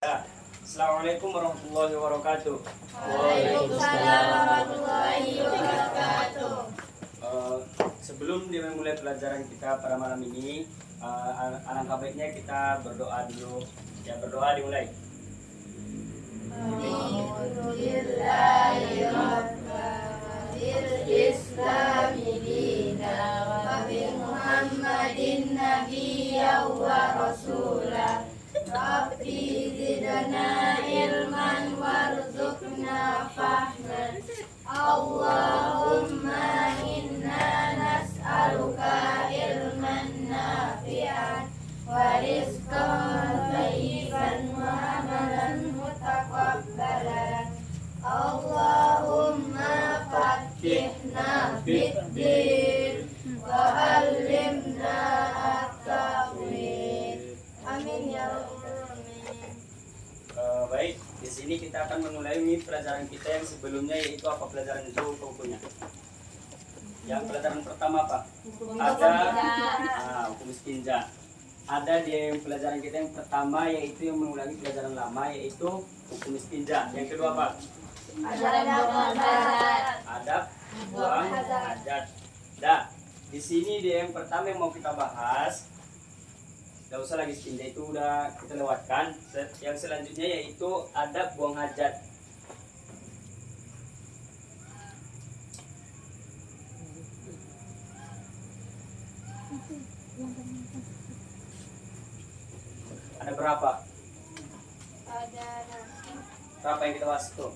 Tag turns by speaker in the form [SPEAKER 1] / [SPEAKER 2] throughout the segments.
[SPEAKER 1] Assalamualaikum warahmatullahi wabarakatuh.
[SPEAKER 2] Waalaikumsalam warahmatullahi wabarakatuh.
[SPEAKER 1] Sebelum dimulai pelajaran kita pada malam ini, alangkah baiknya kita berdoa dulu. Ya, berdoa dimulai.
[SPEAKER 2] Islami dina wa bi Muhammadin nabiyya wa rasula. Rabbi zidna ilman warzuqna fahman. Allahumma inna nas'aluka ilman nafi'an wa rizqan thayyiban wa amalan mutaqabbalan. Allahumma faqqihna fid-din wa 'allimna at-ta'wil. Amin ya rabbal alamin.
[SPEAKER 1] Baik, di sini kita akan memulai pelajaran kita yang sebelumnya, yaitu apa pelajaran itu hukumnya. Yang pelajaran pertama apa? Ada hukum istinja. Ada di pelajaran kita yang pertama, yaitu yang mengulangi pelajaran lama, yaitu hukum istinja. Yang kedua apa? Adab buang hajat. Dah, di sini dia yang pertama yang mau kita bahas. Tidak usah lagi istinja, itu udah kita lewatkan. Yang selanjutnya yaitu adab buang hajat. Ada berapa?
[SPEAKER 2] Ada
[SPEAKER 1] Berapa yang kita bahas itu?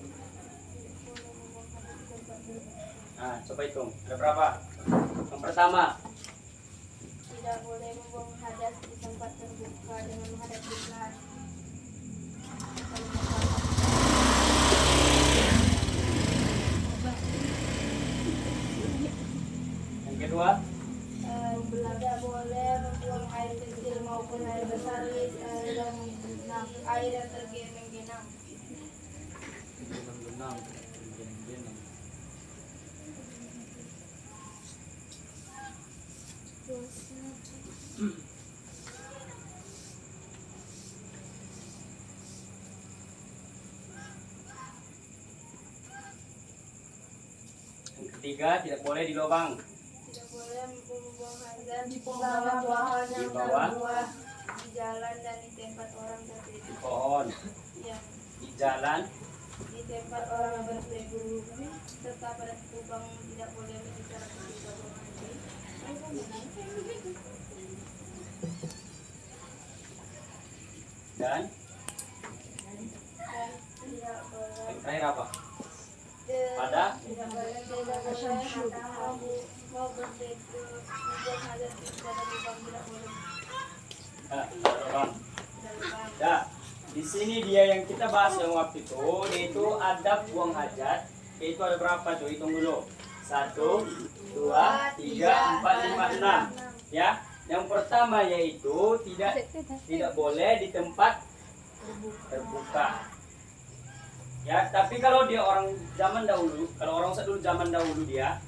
[SPEAKER 1] Nah, coba hitung. Ada berapa? Yang pertama,
[SPEAKER 2] tidak boleh membuang hadas di tempat terbuka dengan menghadap kiblat.
[SPEAKER 1] yang kedua,
[SPEAKER 2] Tidak boleh membuang air kecil maupun air besar di dalam air yang tergenang-genang.
[SPEAKER 1] yang ketiga, tidak boleh di lubang.
[SPEAKER 2] Tidak boleh membuang hadas di bawah-bawahan yang terbuah di jalan dan di tempat orang berdiri.
[SPEAKER 1] Di pohon,
[SPEAKER 2] Ya,
[SPEAKER 1] di jalan,
[SPEAKER 2] di tempat orang berdiri serta pada lubang tidak boleh membicarakan di bawah hadas.
[SPEAKER 1] dan
[SPEAKER 2] Tidak boleh
[SPEAKER 1] yang terakhir apa? Pada
[SPEAKER 2] tidak boleh mau bertegur membuang hadas di dalam lubang tidak boleh.
[SPEAKER 1] lubang.
[SPEAKER 2] Tidak lubang.
[SPEAKER 1] Dah, di sini dia yang kita bahas yang waktu itu, yaitu adab buang hajat. Itu ada berapa tuh? Hitung dulu. 1, 2, 3, 4, 5, 6. Ya, yang pertama yaitu tidak boleh di tempat terbuka. Ya, tapi kalau dia orang zaman dahulu, kalau orang Ustaz dulu zaman dahulu dia,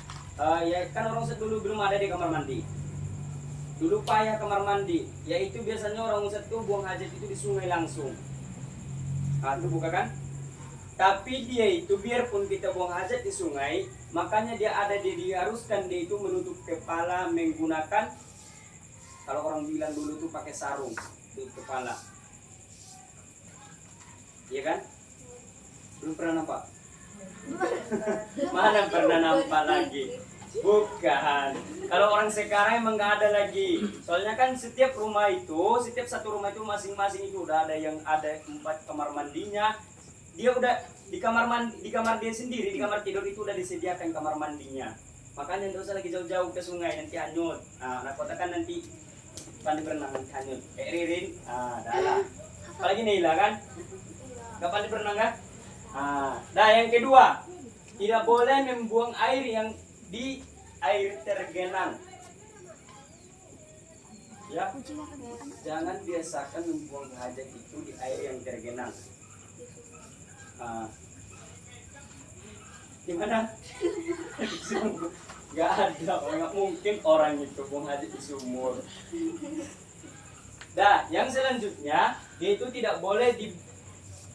[SPEAKER 1] ya kan orang Ustaz dulu belum ada di kamar mandi. Dulu payah kamar mandi, yaitu biasanya orang Ustaz itu buang hajat itu di sungai langsung. Nah, itu buka kan? Tapi dia itu biarpun kita buang hajat di sungai, makanya dia diharuskan dia itu menutup kepala menggunakan, kalau orang bilang dulu tuh pakai sarung di kepala. Iya kan? Belum pernah nampak? Mana pernah nampak lagi? Bukan. Kalau orang sekarang emang nggak ada lagi. Soalnya kan setiap rumah itu, setiap satu rumah itu masing-masing itu udah ada yang ada 4 kamar mandinya. Dia udah di kamar mandi, di kamar dia sendiri, di kamar tidur itu udah disediakan kamar mandinya. Makanya nggak usah lagi jauh-jauh ke sungai, nanti hanyut. Nah, kota kan nanti pandai berenang nanti hanyut. Ririn, dah lah. Apalagi Neila kan? Nggak pandai berenang kan? Nah, yang kedua, tidak boleh membuang air yang di air tergenang. Ya, jangan biasakan membuang hajat itu di air yang tergenang. Gimana? Gak ada, nggak mungkin orang itu buang hajat di sumur. Nah, yang selanjutnya, dia itu tidak boleh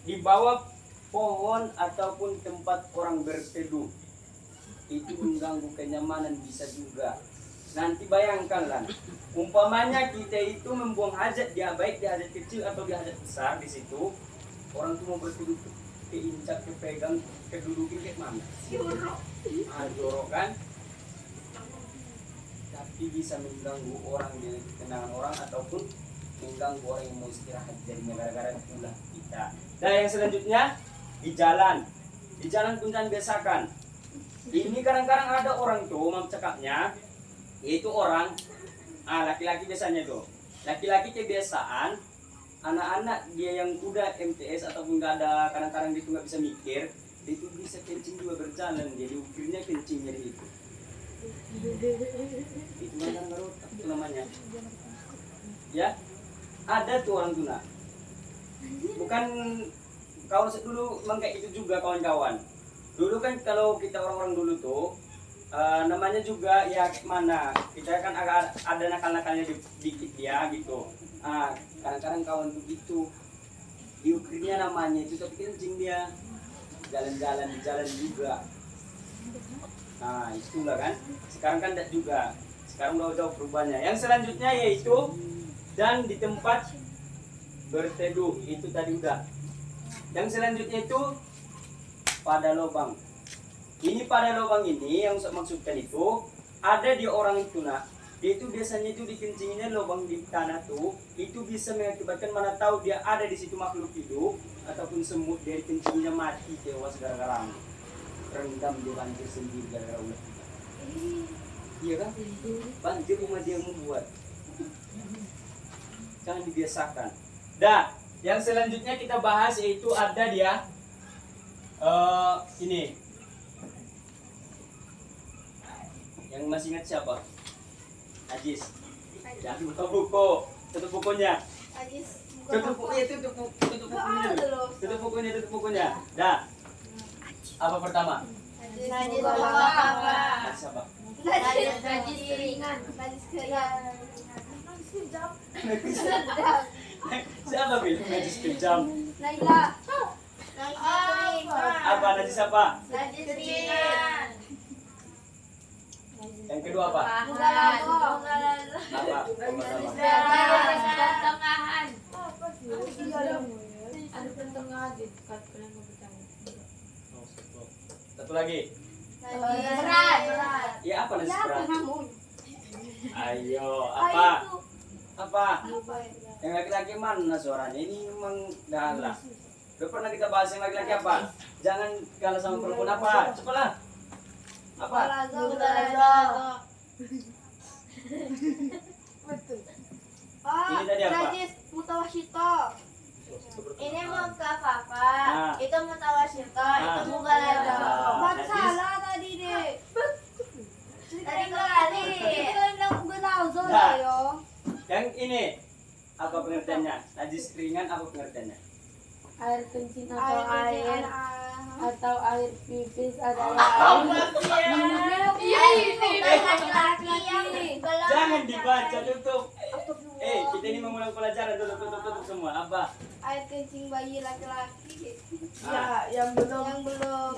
[SPEAKER 1] di bawah pohon ataupun tempat orang berteduh. Itu mengganggu kenyamanan bisa juga. Nanti bayangkanlah, umpamanya kita itu membuang hajat, dia baik di hajat kecil atau di hajat besar di situ, orang tuh mau berteduh keinjak, kepegang, kedudukin kayak mana? Jorok kan? Tapi bisa mengganggu orang, jadi ketenangan orang ataupun mengganggu orang yang mau istirahat jadinya gara-gara ulah kita. Nah yang selanjutnya di jalan pun jangan biasakan. Ini kadang-kadang ada orang tuh cakapnya, yaitu orang laki-laki biasanya tuh, laki-laki kebiasaan anak-anak dia yang udah MTS ataupun nggak ada, kadang-kadang dia tuh nggak bisa mikir, dia tuh bisa kencing juga berjalan, jadi ukirnya kencingnya di itu. Itu macam ngerotak itu namanya. Ya, ada tuh orang tuna. Bukan kawan dulu memang kayak gitu juga kawan-kawan. Dulu kan kalau kita orang-orang dulu tuh namanya juga ya mana kita kan agak ada nakal-nakalnya dikit ya gitu. Kadang-kadang kawan tuh gitu diukirnya namanya itu tapi kencing dia jalan-jalan di jalan juga. Nah itulah kan. Sekarang kan tidak juga. Sekarang udah jauh perubahannya. Yang selanjutnya yaitu dan di tempat berteduh itu tadi udah. Yang selanjutnya itu pada lubang. Ini pada lubang ini yang saya maksudkan itu ada di orang itu dia itu biasanya itu dikencinginya lubang di tanah tuh itu bisa mengakibatkan mana tahu dia ada di situ makhluk hidup ataupun semut dari kencinginya mati tewas gara-gara rendam di banjir sendiri gara-gara ulah. Iya kan? Banjir rumah dia membuat. Jangan dibiasakan. Dah, yang selanjutnya kita bahas yaitu ada dia ini. Yang masih ingat siapa? Ajis. Jangan buka buku. Tutup bukunya.
[SPEAKER 2] Ajis.
[SPEAKER 1] Tutup bukunya, tutup bukunya. Tutup bukunya, tutup bukunya. Dah. Apa pertama?
[SPEAKER 2] Najis apa?
[SPEAKER 1] Ajis apa?
[SPEAKER 2] Najis keringan. Najis keringan.
[SPEAKER 1] Siapa bilang najis kejam?
[SPEAKER 2] Naila. Najis
[SPEAKER 1] Apa najis apa?
[SPEAKER 2] Najis keringan.
[SPEAKER 1] Yang kedua apa?
[SPEAKER 2] Bugalado.
[SPEAKER 1] Apa? Pertama.
[SPEAKER 2] Pertengahan.
[SPEAKER 3] Ada pertengahan dekat kalian mau bertanya.
[SPEAKER 1] Satu lagi.
[SPEAKER 2] Berat.
[SPEAKER 1] Ya apa najis berat?
[SPEAKER 2] Namun.
[SPEAKER 1] Ayo, apa? Apa?
[SPEAKER 2] Apa ya?
[SPEAKER 1] Yang laki-laki mana suaranya? Ini memang galah. Udah pernah kita bahas yang laki-laki apa? Jangan kalah sama perempuan apa? Cepatlah. Apa?
[SPEAKER 2] Bugalado.
[SPEAKER 3] Betul.
[SPEAKER 1] Ini tadi apa?
[SPEAKER 2] Najis mutawashito. Ini mau ke apa?
[SPEAKER 1] Ah.
[SPEAKER 2] Itu mutawashito, itu
[SPEAKER 1] Ah.
[SPEAKER 2] bugalado.
[SPEAKER 1] Ah,
[SPEAKER 2] Baca
[SPEAKER 1] najis.
[SPEAKER 2] salah tadi deh. Tadi kali. Itu yang benazo
[SPEAKER 1] Nah.
[SPEAKER 2] yo.
[SPEAKER 1] Yang ini apa pengertiannya? Najis ringan apa pengertiannya?
[SPEAKER 3] Air kencing atau air atau air pipis adalah
[SPEAKER 2] Iya ini laki-laki yang
[SPEAKER 1] Jangan dibaca, tutup. Kita ini mengulang pelajaran, tutup semua. Apa?
[SPEAKER 2] air kencing bayi laki-laki.
[SPEAKER 1] Ah.
[SPEAKER 3] yang belum
[SPEAKER 2] Yang belum